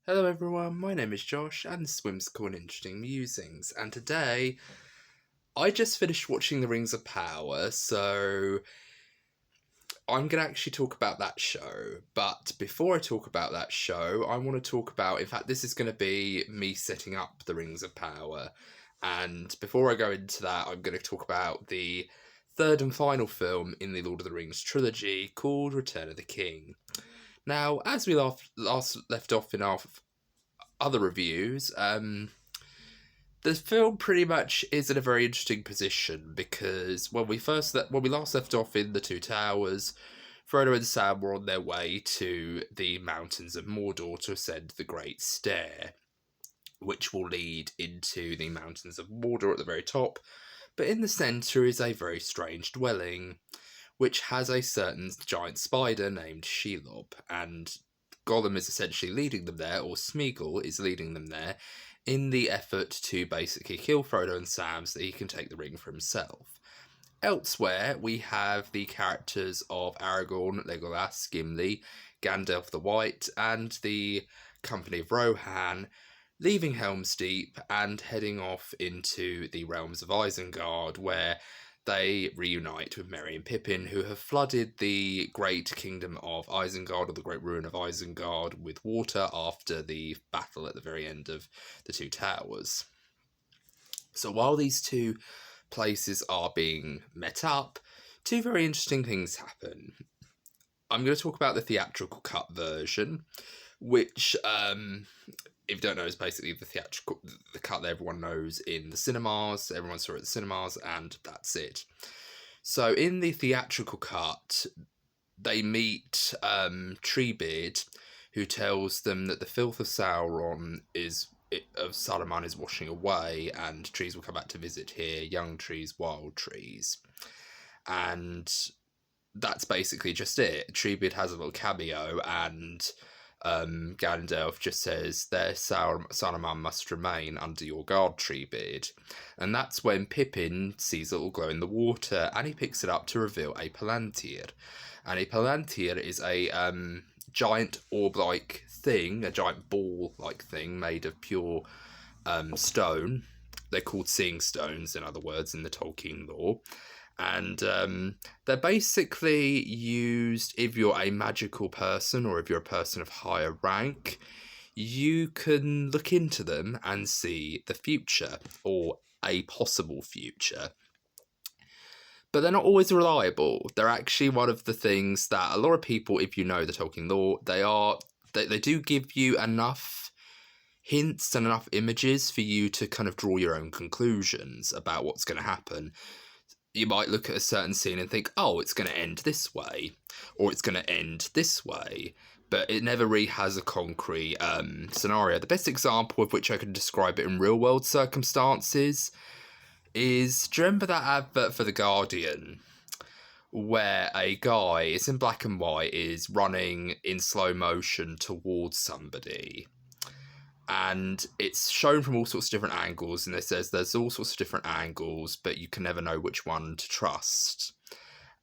Hello everyone, my name is Josh and this is WHIMS Cool and Interesting Musings, and today I just finished watching The Rings of Power, so I'm going to actually talk about that show. But before I talk about that show, I want to talk about, in fact, this is going to be me setting up The Rings of Power. And before I go into that, I'm going to talk about the third and final film in the Lord of the Rings trilogy called Return of the King. Now, as we last left off in our other reviews, the film pretty much is in a very interesting position because when we last left off in the Two Towers, Frodo and Sam were on their way to the mountains of Mordor to ascend the Great Stair, which will lead into the mountains of Mordor at the very top. But in the centre is a very strange dwelling, which has a certain giant spider named Shelob, and Gollum is essentially leading them there, or Smeagol is leading them there, in the effort to basically kill Frodo and Sam so that he can take the ring for himself. Elsewhere, we have the characters of Aragorn, Legolas, Gimli, Gandalf the White, and the company of Rohan, leaving Helm's Deep and heading off into the realms of Isengard, where they reunite with Merry and Pippin, who have flooded the great kingdom of Isengard, or the great ruin of Isengard, with water after the battle at the very end of the Two Towers. So while these two places are being met up, two very interesting things happen. I'm going to talk about the theatrical cut version, which, if you don't know, is basically the cut that everyone knows in the cinemas. Everyone saw it at the cinemas, and that's it. So in the theatrical cut, they meet Treebeard, who tells them that the filth of Sauron of Saruman is washing away, and trees will come back to visit here, young trees, wild trees. And that's basically just it. Treebeard has a little cameo, and Gandalf just says, "There, Saruman must remain under your guard, Treebeard." And that's when Pippin sees a little glow in the water, and he picks it up to reveal a Palantir. And a Palantir is a giant orb-like thing, a giant ball-like thing made of pure stone. They're called seeing stones, in other words, in the Tolkien lore. And they're basically used if you're a magical person or if you're a person of higher rank. You can look into them and see the future or a possible future. But they're not always reliable. They're actually one of the things that a lot of people, if you know the Tolkien lore, they do give you enough hints and enough images for you to kind of draw your own conclusions about what's going to happen. You might look at a certain scene and think, oh, it's going to end this way, or it's going to end this way, but it never really has a concrete scenario. The best example of which I can describe it in real-world circumstances is, do you remember that advert for The Guardian, where a guy, it's in black and white, is running in slow motion towards somebody? And it's shown from all sorts of different angles, and it says there's all sorts of different angles, but you can never know which one to trust.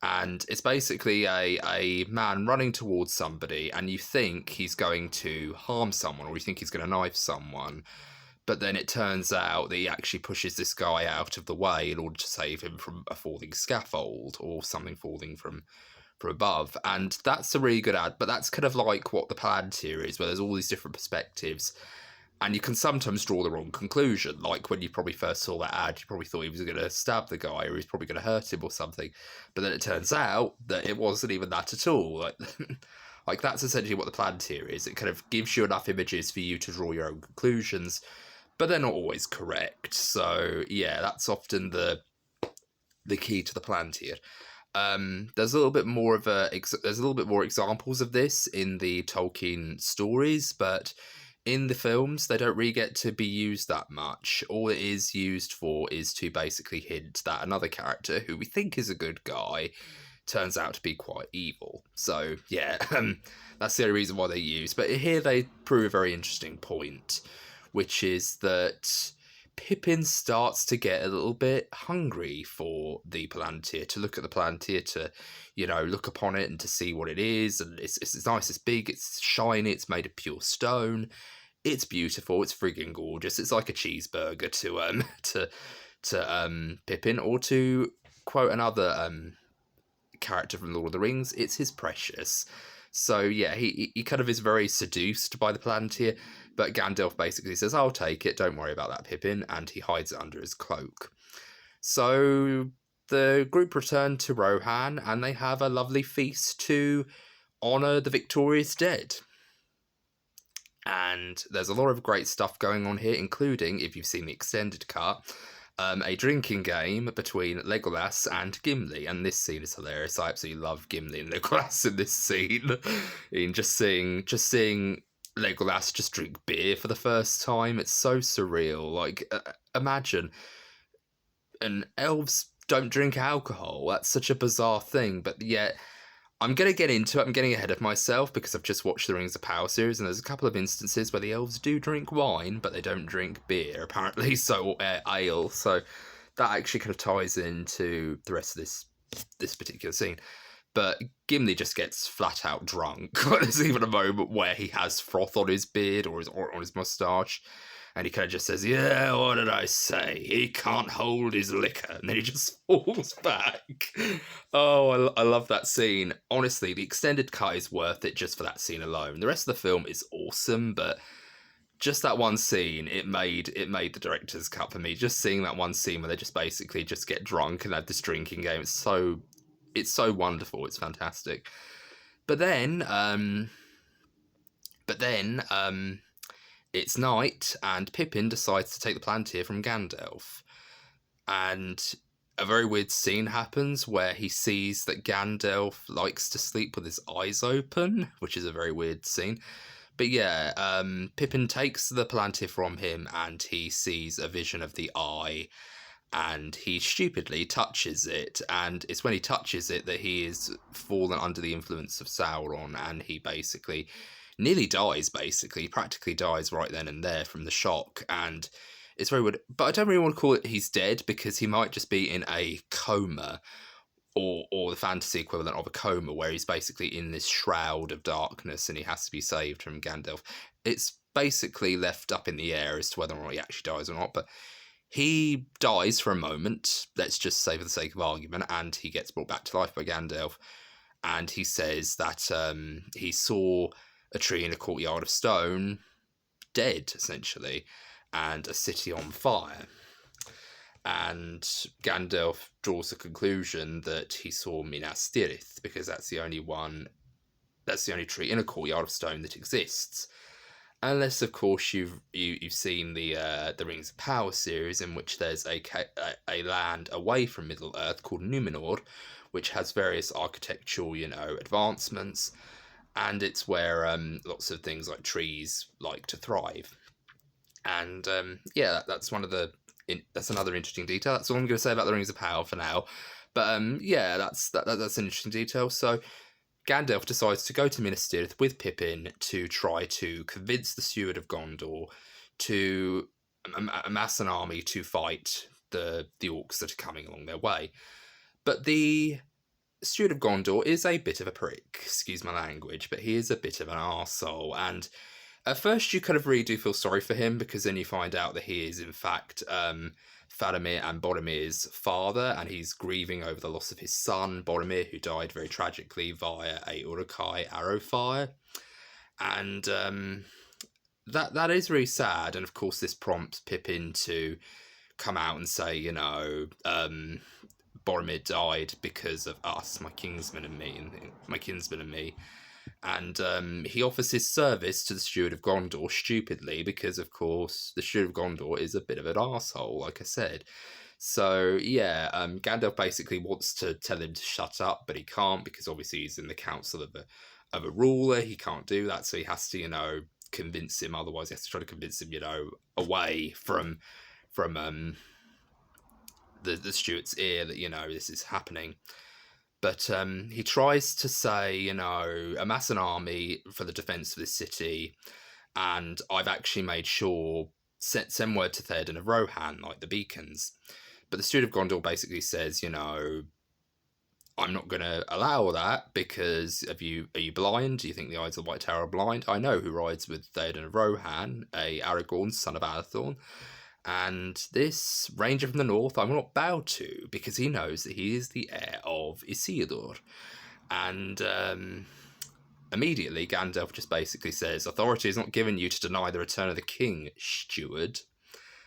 And it's basically a man running towards somebody, and you think he's going to harm someone, or you think he's going to knife someone, but then it turns out that he actually pushes this guy out of the way in order to save him from a falling scaffold, or something falling from above. And that's a really good ad, but that's kind of like what the Palantir is, where there's all these different perspectives. And you can sometimes draw the wrong conclusion. Like when you probably first saw that ad, you probably thought he was going to stab the guy or he's probably going to hurt him or something. But then it turns out that it wasn't even that at all. Like that's essentially what the Palantir is. It kind of gives you enough images for you to draw your own conclusions, but they're not always correct. So yeah, that's often the key to the Palantir. There's a little bit more examples of this in the Tolkien stories, but in the films, they don't really get to be used that much. All it is used for is to basically hint that another character, who we think is a good guy, turns out to be quite evil. So, yeah, that's the only reason why they use. But here they prove a very interesting point, which is that Pippin starts to get a little bit hungry for the Palantir, to look at the Palantir, to, look upon it and to see what it is. And it's nice, it's big, it's shiny, it's made of pure stone. It's beautiful. It's friggin' gorgeous. It's like a cheeseburger to Pippin, or to quote another character from Lord of the Rings, it's his precious. So yeah, he kind of is very seduced by the Palantir, but Gandalf basically says, "I'll take it. Don't worry about that, Pippin," and he hides it under his cloak. So the group return to Rohan, and they have a lovely feast to honour the victorious dead. And there's a lot of great stuff going on here, including, if you've seen the extended cut, a drinking game between Legolas and Gimli. And this scene is hilarious. I absolutely love Gimli and Legolas in this scene. In just seeing Legolas just drink beer for the first time, it's so surreal. Like, imagine, and elves don't drink alcohol. That's such a bizarre thing, but yet I'm going to get into it. I'm getting ahead of myself because I've just watched the Rings of Power series, and there's a couple of instances where the elves do drink wine, but they don't drink beer, apparently, so ale. So that actually kind of ties into the rest of this particular scene. But Gimli just gets flat out drunk. There's even a moment where he has froth on his beard or on his moustache. And he kind of just says, "Yeah, what did I say? He can't hold his liquor." And then he just falls back. Oh, I love that scene. Honestly, the extended cut is worth it just for that scene alone. The rest of the film is awesome, but just that one scene, it made the director's cut for me. Just seeing that one scene where they just basically just get drunk and have this drinking game, it's so wonderful. It's fantastic. But then it's night, and Pippin decides to take the Palantir from Gandalf. And a very weird scene happens where he sees that Gandalf likes to sleep with his eyes open, which is a very weird scene. But yeah, Pippin takes the Palantir from him, and he sees a vision of the eye, and he stupidly touches it, and it's when he touches it that he is fallen under the influence of Sauron, and he basically nearly dies, he practically dies right then and there from the shock, and it's very weird. But I don't really want to call it he's dead, because he might just be in a coma, or the fantasy equivalent of a coma, where he's basically in this shroud of darkness and he has to be saved from Gandalf. It's basically left up in the air as to whether or not he actually dies or not, but he dies for a moment, let's just say for the sake of argument, and he gets brought back to life by Gandalf, and he says that he saw a tree in a courtyard of stone, dead, essentially, and a city on fire. And Gandalf draws the conclusion that he saw Minas Tirith, because that's the only tree in a courtyard of stone that exists. Unless, of course, you've seen the Rings of Power series, in which there's a land away from Middle Earth called Numenor, which has various architectural, advancements, and it's where lots of things like trees like to thrive. And yeah, that's another interesting detail. That's all I'm going to say about the Rings of Power for now. But yeah, that's an interesting detail. So Gandalf decides to go to Minas Tirith with Pippin to try to convince the Steward of Gondor to amass an army to fight the orcs that are coming along their way. But the Steward of Gondor is a bit of a prick, excuse my language, but he is a bit of an arsehole, and at first you kind of really do feel sorry for him, because then you find out that he is in fact Faramir and Boromir's father, and he's grieving over the loss of his son, Boromir, who died very tragically via a Uruk-hai arrow fire. And that is really sad, and of course this prompts Pippin to come out and say, Boromir died because of us, my kinsman and me. And he offers his service to the Steward of Gondor stupidly, because, of course, the Steward of Gondor is a bit of an arsehole, like I said. So, yeah, Gandalf basically wants to tell him to shut up, but he can't, because obviously he's in the council of a ruler. He can't do that, so he has to, convince him. Otherwise, he has to try to convince him, away from the steward's ear that, this is happening. But he tries to say, amass an army for the defence of this city, and I've actually made sure, send word to Theoden of Rohan, like the beacons. But the Steward of Gondor basically says, I'm not going to allow that because are you blind? Do you think the eyes of the White Tower are blind? I know who rides with Theoden of Rohan, a Aragorn, son of Arathorn, and this ranger from the north I will not bow to because he knows that he is the heir of Isildur. And immediately Gandalf just basically says, authority is not given you to deny the return of the king, steward.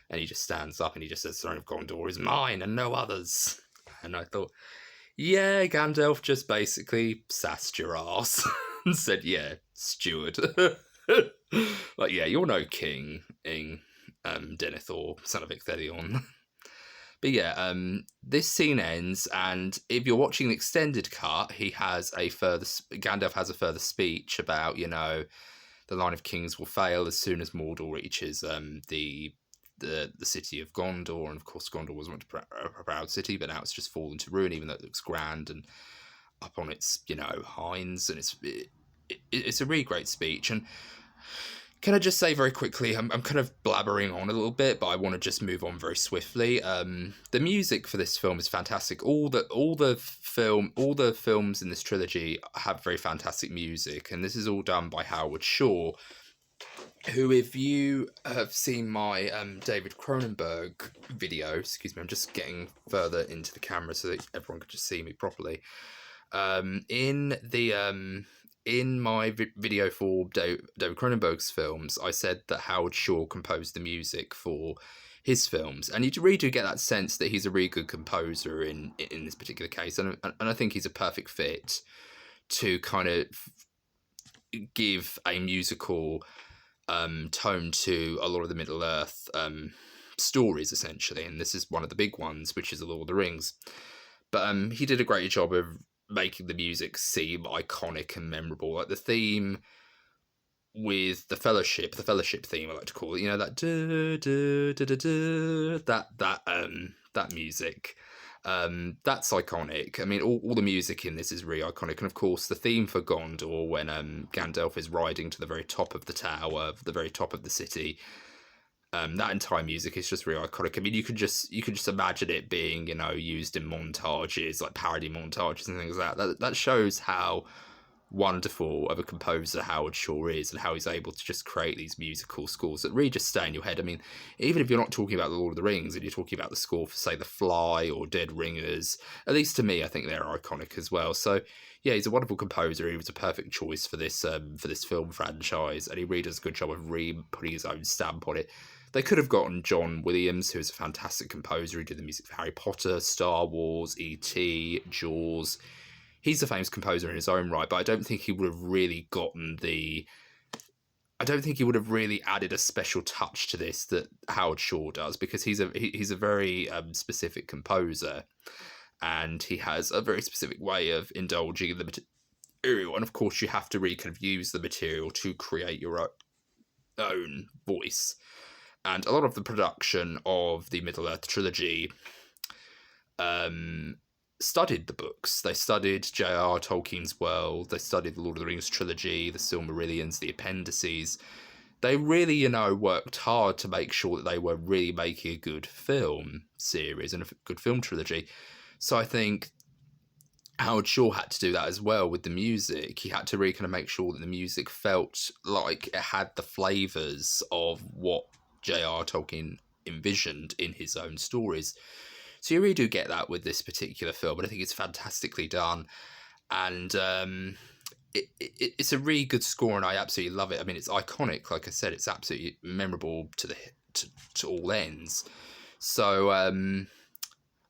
And he just stands up and he just says, the throne of Gondor is mine and no others. And I thought, yeah, Gandalf just basically sassed your ass and said, yeah, steward. Like, yeah, you're no king, Denethor, son of Icthedion. But yeah, this scene ends, and if you're watching the extended cut, Gandalf has a further speech about, the line of kings will fail as soon as Mordor reaches the city of Gondor, and of course Gondor was once a proud city, but now it's just fallen to ruin, even though it looks grand and up on its hinds, and it's a really great speech. And can I just say very quickly, I'm kind of blabbering on a little bit, but I want to just move on very swiftly. The music for this film is fantastic. All the films in this trilogy have very fantastic music, and this is all done by Howard Shore, who, if you have seen my David Cronenberg video, excuse me, I'm just getting further into the camera so that everyone can just see me properly. In my video for David Cronenberg's films, I said that Howard Shore composed the music for his films, and you really do get that sense that he's a really good composer in this particular case, and I think he's a perfect fit to kind of give a musical tone to a lot of the Middle Earth stories, essentially, and this is one of the big ones, which is The Lord of the Rings. But he did a great job of making the music seem iconic and memorable. Like the theme with the Fellowship theme, I like to call it. That that music. That's iconic. I mean, all the music in this is really iconic, and of course the theme for Gondor when Gandalf is riding to the very top of the tower, the very top of the city. That entire music is just really iconic. I mean, you could just imagine it being, used in montages, like parody montages and things like that. That shows how wonderful of a composer Howard Shore is, and how he's able to just create these musical scores that really just stay in your head. I mean, even if you're not talking about The Lord of the Rings and you're talking about the score for, say, The Fly or Dead Ringers, at least to me, I think they're iconic as well. So yeah, he's a wonderful composer. He was a perfect choice for this film franchise, and he really does a good job of putting his own stamp on it. They could have gotten John Williams, who's a fantastic composer. He did the music for Harry Potter, Star Wars, E.T., Jaws. He's a famous composer in his own right, but I don't think he would have really added a special touch to this that Howard Shore does, because he's a very specific composer, and he has a very specific way of indulging in the material. And of course, you have to really kind of use the material to create your own voice. And a lot of the production of the Middle-earth trilogy studied the books. They studied J.R. Tolkien's world. They studied the Lord of the Rings trilogy, the Silmarillions, the appendices. They really, worked hard to make sure that they were really making a good film series and a good film trilogy. So I think Howard Shore had to do that as well with the music. He had to really kind of make sure that the music felt like it had the flavours of what J.R. Tolkien envisioned in his own stories. So you really do get that with this particular film, but I think it's fantastically done. And it's a really good score, and I absolutely love it. I mean, it's iconic. Like I said, it's absolutely memorable to all ends. So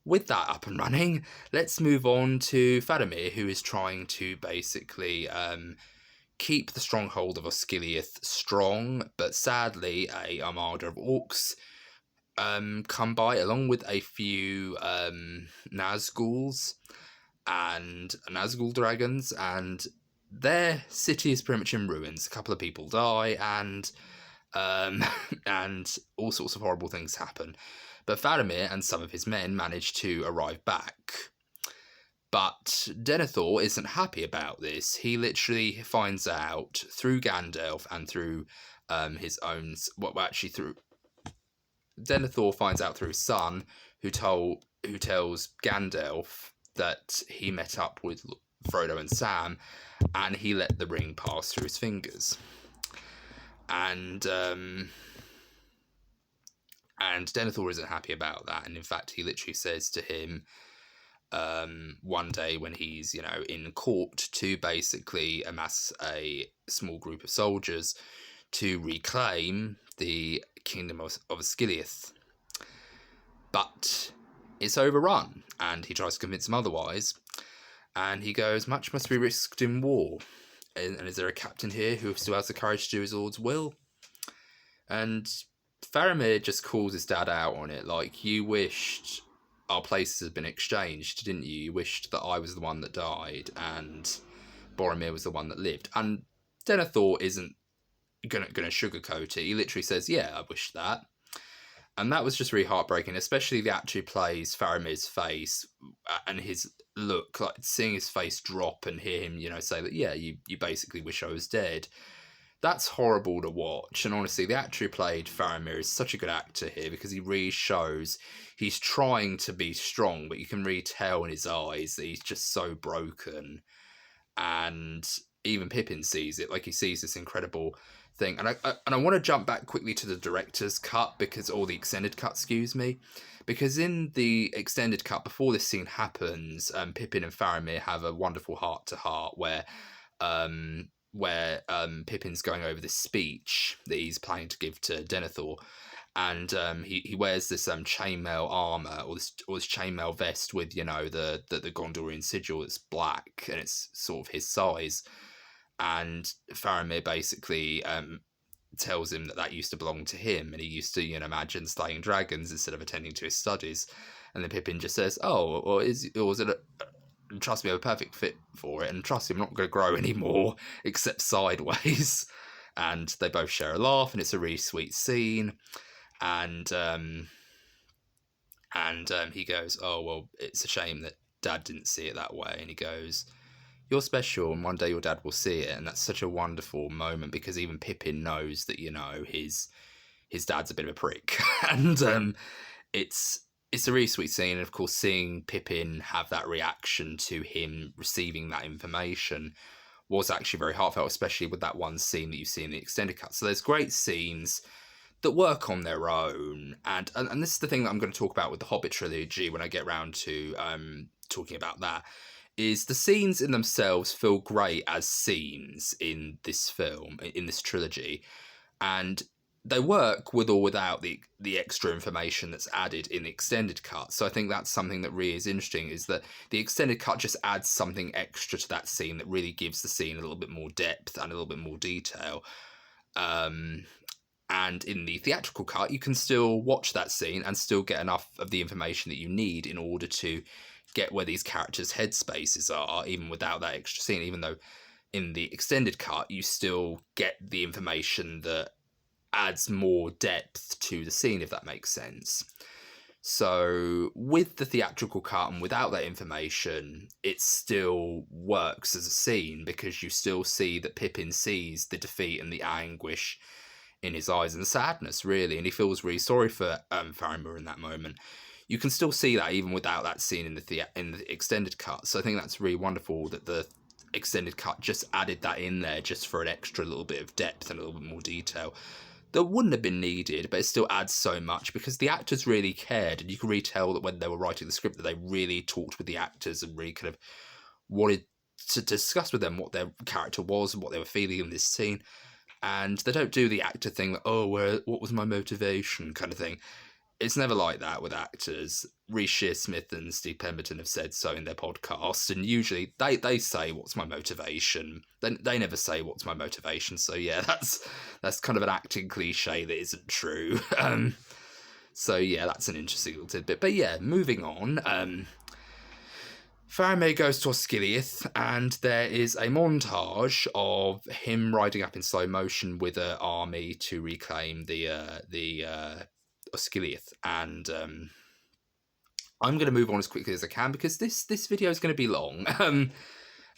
with that up and running, let's move on to Faramir, who is trying to basically keep the stronghold of Osgiliath strong, but sadly a armada of orcs come by, along with a few Nazguls and Nazgul dragons, and their city is pretty much in ruins. A couple of people die, and and all sorts of horrible things happen. But Faramir and some of his men manage to arrive back. But Denethor isn't happy about this. He literally finds out through Gandalf and through his own... Denethor finds out through his son, who tells Gandalf that he met up with Frodo and Sam, and he let the ring pass through his fingers. And Denethor isn't happy about that, and in fact he literally says to him one day when he's, in court, to basically amass a small group of soldiers to reclaim the kingdom of Osgiliath. But it's overrun, and he tries to convince him otherwise, and he goes, much must be risked in war, and is there a captain here who still has the courage to do his lord's will? And Faramir just calls his dad out on it, like, you wished our places had been exchanged, didn't you? You wished that I was the one that died, and Boromir was the one that lived. And Denethor isn't gonna sugarcoat it. He literally says, yeah, I wish that. And that was just really heartbreaking, especially the actor who plays Faramir's face and his look, like seeing his face drop and hear him, say that, yeah, you basically wish I was dead. That's horrible to watch. And honestly, the actor who played Faramir is such a good actor here, because he really shows he's trying to be strong, but you can really tell in his eyes that he's just so broken. And even Pippin sees it, like he sees this incredible thing. And I want to jump back quickly to the director's cut, or the extended cut, excuse me, because in the extended cut, before this scene happens, Pippin and Faramir have a wonderful heart-to-heart where Pippin's going over this speech that he's planning to give to Denethor, and he wears this chainmail armor, or this chainmail vest with the Gondorian sigil that's black, and it's sort of his size. And Faramir basically tells him that used to belong to him, and he used to imagine slaying dragons instead of attending to his studies. And then Pippin just says, "Oh, or was it trust me, I'm a perfect fit for it, and trust me, I'm not going to grow anymore, except sideways." And they both share a laugh, and it's a really sweet scene. And he goes, "Oh, well, it's a shame that Dad didn't see it that way." And he goes, "You're special, and one day your dad will see it." And that's such a wonderful moment, because even Pippin knows that, his dad's a bit of a prick. And it's a really sweet scene. And of course, seeing Pippin have that reaction to him receiving that information was actually very heartfelt, especially with that one scene that you see in the extended cut. So there's great scenes that work on their own. And this is the thing that I'm going to talk about with the Hobbit trilogy when I get around to talking about that, is the scenes in themselves feel great as scenes in this film, in this trilogy. And they work with or without the extra information that's added in the extended cut. So I think that's something that really is interesting, is that the extended cut just adds something extra to that scene that really gives the scene a little bit more depth and a little bit more detail. And in the theatrical cut, you can still watch that scene and still get enough of the information that you need in order to get where these characters' headspaces are, even without that extra scene, even though in the extended cut, you still get the information that adds more depth to the scene, if that makes sense. So with the theatrical cut and without that information, it still works as a scene, because you still see that Pippin sees the defeat and the anguish in his eyes and the sadness, really, and he feels really sorry for Faramir in that moment. You can still see that even without that scene in the extended cut. So I think that's really wonderful that the extended cut just added that in there just for an extra little bit of depth and a little bit more detail that wouldn't have been needed, but it still adds so much, because the actors really cared, and you can really tell that when they were writing the script that they really talked with the actors and really kind of wanted to discuss with them what their character was and what they were feeling in this scene. And they don't do the actor thing, like, "Oh, what was my motivation?" kind of thing. It's never like that with actors. Rhys Shearsmith and Steve Pemberton have said so in their podcast, and usually they say, "What's my motivation?" They never say, "What's my motivation?" So yeah, that's kind of an acting cliche that isn't true. So yeah, that's an interesting little tidbit. But yeah, moving on. Faramir goes to Osgiliath, and there is a montage of him riding up in slow motion with an army to reclaim the Osgiliath. And I'm going to move on as quickly as I can, because this video is going to be long.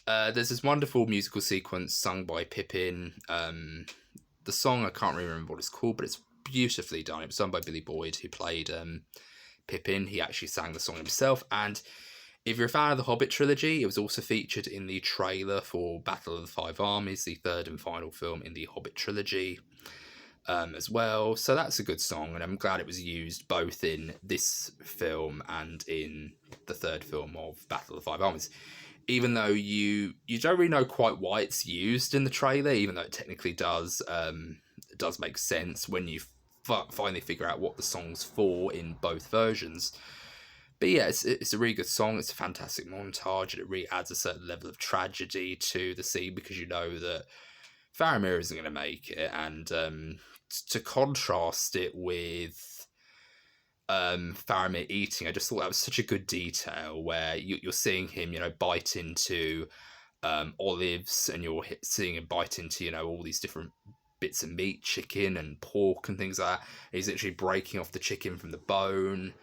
There's this wonderful musical sequence sung by Pippin. The song, I can't remember what it's called, but it's beautifully done. It was sung by Billy Boyd, who played Pippin. He actually sang the song himself, and If you're a fan of the Hobbit trilogy, it was also featured in the trailer for Battle of the Five Armies, the third and final film in the Hobbit trilogy, as well. So that's a good song, and I'm glad it was used both in this film and in the third film of Battle of the Five Armies. Even though you don't really know quite why it's used in the trailer, even though it technically does make sense when you finally figure out what the song's for in both versions. But yeah, it's a really good song. It's a fantastic montage, and it really adds a certain level of tragedy to the scene because you know that Faramir isn't going to make it, and to contrast it with Faramir eating, I just thought that was such a good detail where you're seeing him, bite into olives, and you're seeing him bite into, all these different bits of meat, chicken and pork and things like that. He's literally breaking off the chicken from the bone.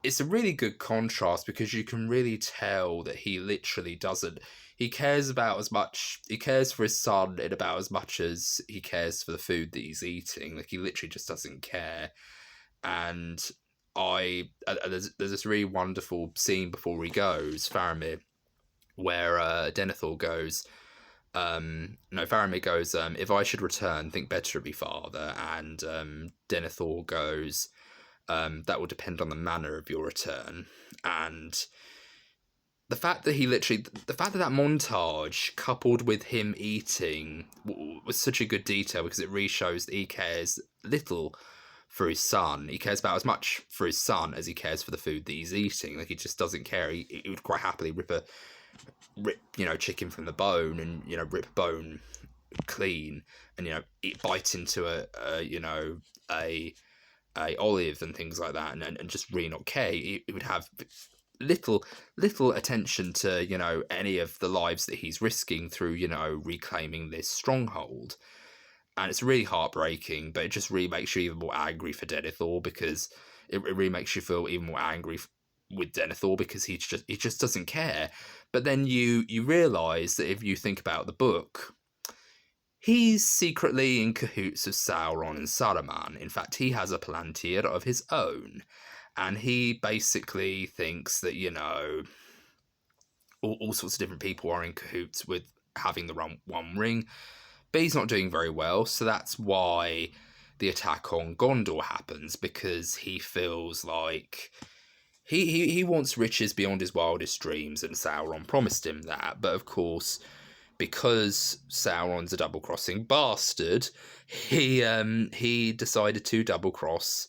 It's a really good contrast because you can really tell that he literally doesn't. He cares for his son in about as much as he cares for the food that he's eating. Like, he literally just doesn't care. And there's this really wonderful scene before he goes, Faramir, where Denethor goes, Faramir goes, if I should return, think better of me, father. And Denethor goes, that will depend on the manner of your return. And the fact that that montage coupled with him eating was such a good detail because it really shows that he cares little for his son. He cares about as much for his son as he cares for the food that he's eating. Like, he just doesn't care. He would quite happily rip chicken from the bone and rip bone clean and bite into a olive and things like that, and just really not care. He would have little attention to any of the lives that he's risking through reclaiming this stronghold. And it's really heartbreaking, but it just really makes you even more angry for Denethor because it really makes you feel even more angry with Denethor because he just doesn't care. But then you realise that if you think about the book, he's secretly in cahoots with Sauron and Saruman. In fact, he has a Palantir of his own. And he basically thinks that, all sorts of different people are in cahoots with having the One Ring. But he's not doing very well, so that's why the attack on Gondor happens, because he feels like he wants riches beyond his wildest dreams, and Sauron promised him that. But of course, because Sauron's a double-crossing bastard, he decided to double-cross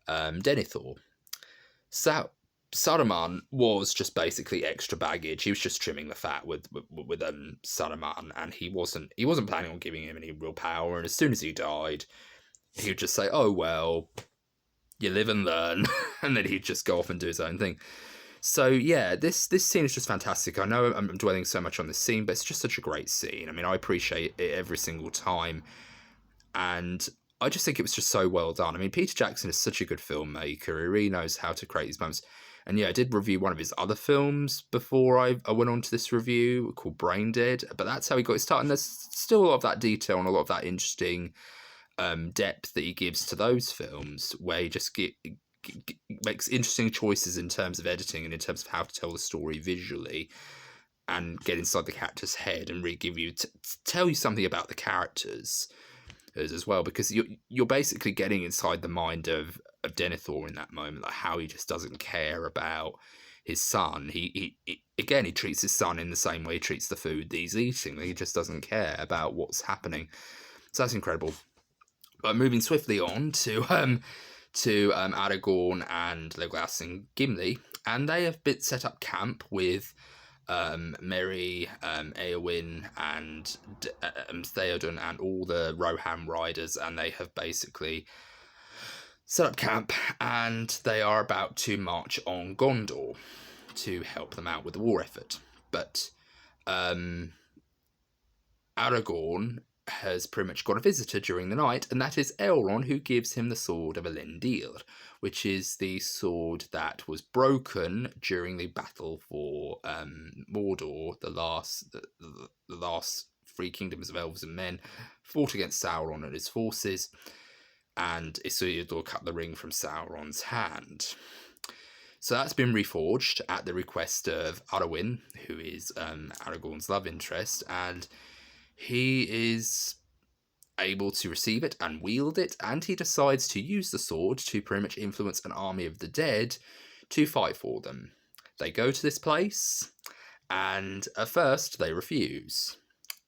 Denethor. Saruman was just basically extra baggage. He was just trimming the fat with Saruman, and he wasn't planning on giving him any real power. And as soon as he died, he would just say, "Oh well, you live and learn," and then he'd just go off and do his own thing. So yeah, this scene is just fantastic. I know I'm dwelling so much on this scene, but it's just such a great scene. I mean, I appreciate it every single time, and I just think it was just so well done. I mean, Peter Jackson is such a good filmmaker. He really knows how to create these moments. And yeah, I did review one of his other films before I went on to this review, called Brain Dead, but that's how he got his start. And there's still a lot of that detail and a lot of that interesting depth that he gives to those films, where he just makes interesting choices in terms of editing and in terms of how to tell the story visually and get inside the character's head and really give you tell you something about the characters as well, because you're basically getting inside the mind of Denethor in that moment, like how he just doesn't care about his son. He treats his son in the same way he treats the food that he's eating. He just doesn't care about what's happening. So that's incredible. But moving swiftly on to Aragorn and Legolas and Gimli, and they have set up camp with Merry, Eowyn, and Theoden, and all the Rohan riders, and they have basically set up camp, and they are about to march on Gondor to help them out with the war effort. But Aragorn has pretty much got a visitor during the night, and that is Elrond, who gives him the sword of Elendil, which is the sword that was broken during the battle for Mordor, the last three kingdoms of elves and men fought against Sauron and his forces, and Isildur cut the ring from Sauron's hand. So that's been reforged at the request of Arwen, who is Aragorn's love interest, and he is able to receive it and wield it, and he decides to use the sword to pretty much influence an army of the dead to fight for them. They go to this place, and at first they refuse.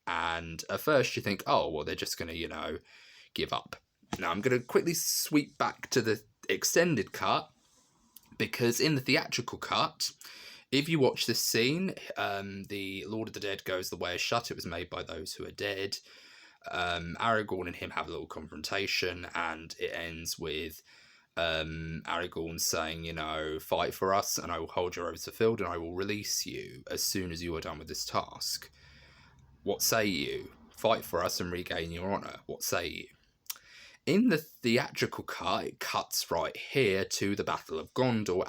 And at first you think, oh, well, they're just going to, give up. Now I'm going to quickly sweep back to the extended cut, because in the theatrical cut, if you watch this scene, the Lord of the Dead goes the way is shut. It was made by those who are dead. Aragorn and him have a little confrontation, and it ends with Aragorn saying, fight for us, and I will hold your oaths fulfilled, and I will release you as soon as you are done with this task. What say you? Fight for us and regain your honour. What say you? In the theatrical cut, it cuts right here to the Battle of Gondor,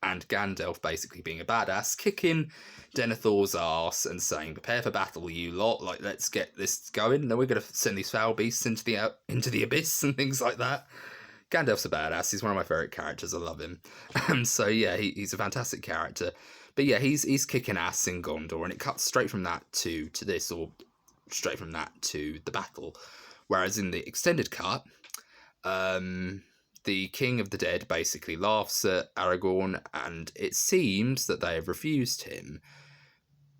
and Gandalf basically being a badass, kicking Denethor's ass and saying, prepare for battle, you lot, like, let's get this going, and then we're going to send these foul beasts into the abyss and things like that. Gandalf's a badass, he's one of my favourite characters, I love him. So yeah, he's a fantastic character. But yeah, he's kicking ass in Gondor, and it cuts straight from that to this, or straight from that to the battle. Whereas in the extended cut, the King of the Dead basically laughs at Aragorn, and it seems that they have refused him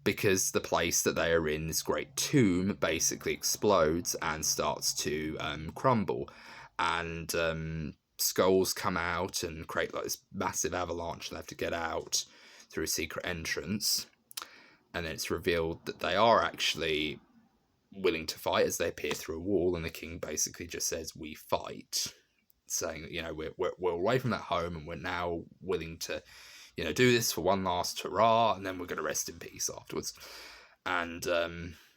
because the place that they are in, this great tomb, basically explodes and starts to crumble. And skulls come out and create like this massive avalanche, and they have to get out through a secret entrance. And then it's revealed that they are actually willing to fight as they appear through a wall, and the king basically just says, we fight, saying, we're away from that home, and we're now willing to, do this for one last hurrah, and then we're going to rest in peace afterwards. And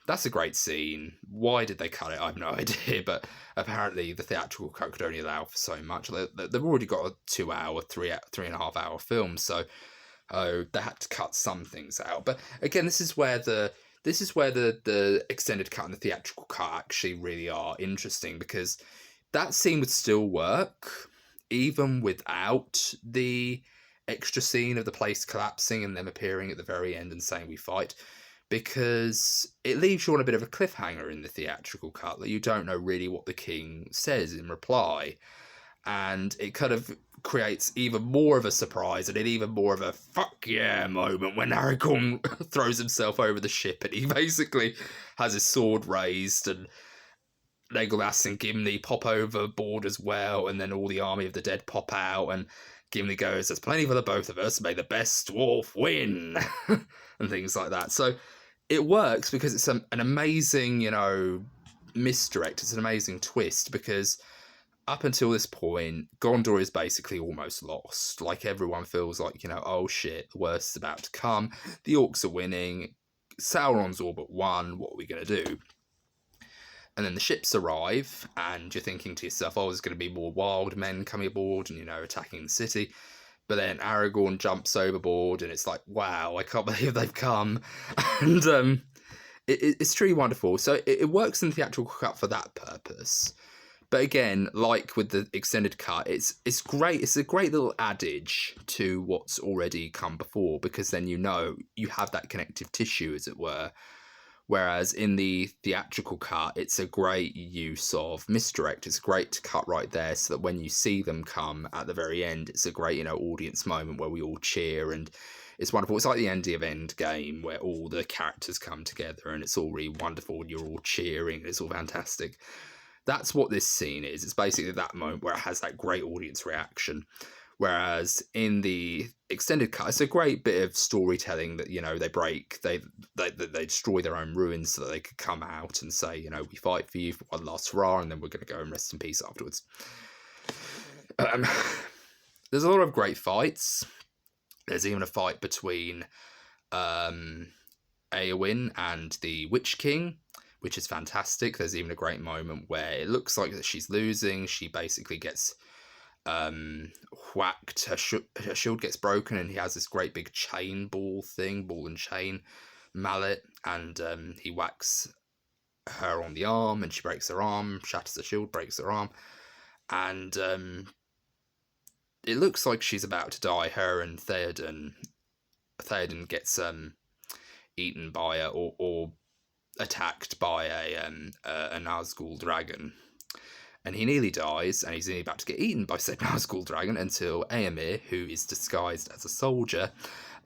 that's a great scene. Why did they cut it? I have no idea, but apparently the theatrical cut could only allow for so much. They've already got a 2 hour, 3.5 hour film, so they had to cut some things out. But again, this is where the extended cut and the theatrical cut actually really are interesting, because that scene would still work even without the extra scene of the place collapsing and them appearing at the very end and saying we fight, because it leaves you on a bit of a cliffhanger in the theatrical cut that you don't know really what the king says in reply, and it kind of creates even more of a surprise and even more of a fuck yeah moment when Aragorn throws himself over the ship, and he basically has his sword raised, and Legolas and Gimli pop overboard as well, and then all the army of the dead pop out, and Gimli goes, there's plenty for the both of us, may the best dwarf win, and things like that. So it works because it's an amazing, misdirect, it's an amazing twist, because up until this point, Gondor is basically almost lost. Like, everyone feels like, oh shit, the worst is about to come, the orcs are winning, Sauron's all but won, what are we going to do? And then the ships arrive, and you're thinking to yourself, oh, there's going to be more wild men coming aboard and, attacking the city. But then Aragorn jumps overboard, and it's like, wow, I can't believe they've come. And it's truly wonderful. So it works in the theatrical cut for that purpose. But again, like with the extended cut, it's great. It's a great little adage to what's already come before, because then you have that connective tissue, as it were. Whereas in the theatrical cut, it's a great use of misdirect. It's great to cut right there, so that when you see them come at the very end, it's a great, audience moment where we all cheer, and it's wonderful. It's like the end of Endgame, where all the characters come together, and it's all really wonderful, and you're all cheering, and it's all fantastic. That's what this scene is. It's basically that moment where it has that great audience reaction. Whereas in the extended cut, it's a great bit of storytelling that, they destroy their own ruins so that they could come out and say, we fight for you for one last hurrah, and then we're going to go and rest in peace afterwards. There's a lot of great fights. There's even a fight between Eowyn and the Witch King, which is fantastic. There's even a great moment where it looks like that she's losing. She basically gets whacked, her shield gets broken, and he has this great big ball and chain mallet, and he whacks her on the arm, and she breaks her arm, shatters the shield, breaks her arm, and it looks like she's about to die. Her and Theoden gets eaten by or attacked by a Nazgul dragon, and he nearly dies, and he's nearly about to get eaten by said Nazgul dragon until Aemir, who is disguised as a soldier,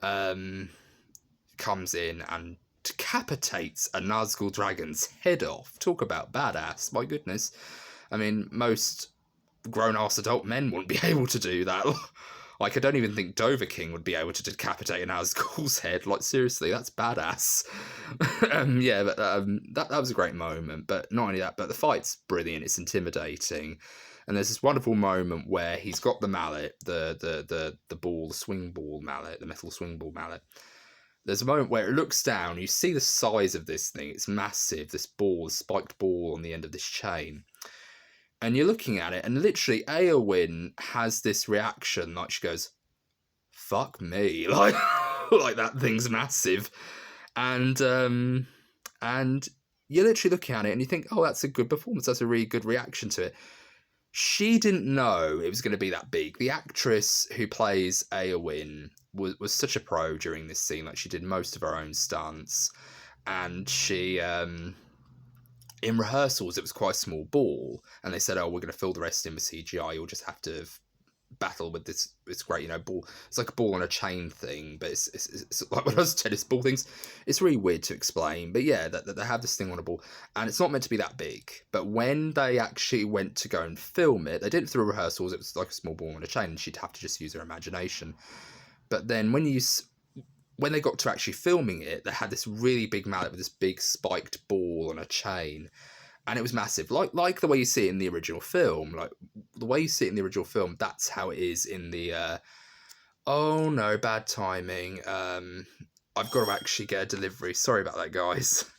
comes in and decapitates a Nazgul dragon's head off. Talk about badass, my goodness. I mean, most grown-ass adult men wouldn't be able to do that. Like, I don't even think Dover King would be able to decapitate an Nazgul's head. Like, seriously, that's badass. Yeah, but that was a great moment. But not only that, but the fight's brilliant. It's intimidating. And there's this wonderful moment where he's got the mallet, the ball, the swing ball mallet, the metal swing ball mallet. There's a moment where it looks down. You see the size of this thing. It's massive. This ball, this spiked ball on the end of this chain. And you're looking at it, and literally Eowyn has this reaction, like she goes, "Fuck me!" Like that thing's massive, and you're literally looking at it, and you think, "Oh, that's a good performance. That's a really good reaction to it." She didn't know it was going to be that big. The actress who plays Eowyn was such a pro during this scene. Like, she did most of her own stunts, and she. In rehearsals, it was quite a small ball, and they said, "Oh, we're going to fill the rest in with CGI. You'll just have to battle with this great, ball. It's like a ball on a chain thing, but it's like one of those tennis ball things. It's really weird to explain, but yeah, that they have this thing on a ball, and it's not meant to be that big. But when they actually went to go and film it, they did it through rehearsals. It was like a small ball on a chain, and she'd have to just use her imagination. But then when they got to actually filming it, they had this really big mallet with this big spiked ball on a chain, and it was massive, like the way you see it in the original film. Like, the way you see it in the original film, that's how it is in the. Oh no, bad timing. I've got to actually get a delivery. Sorry about that, guys.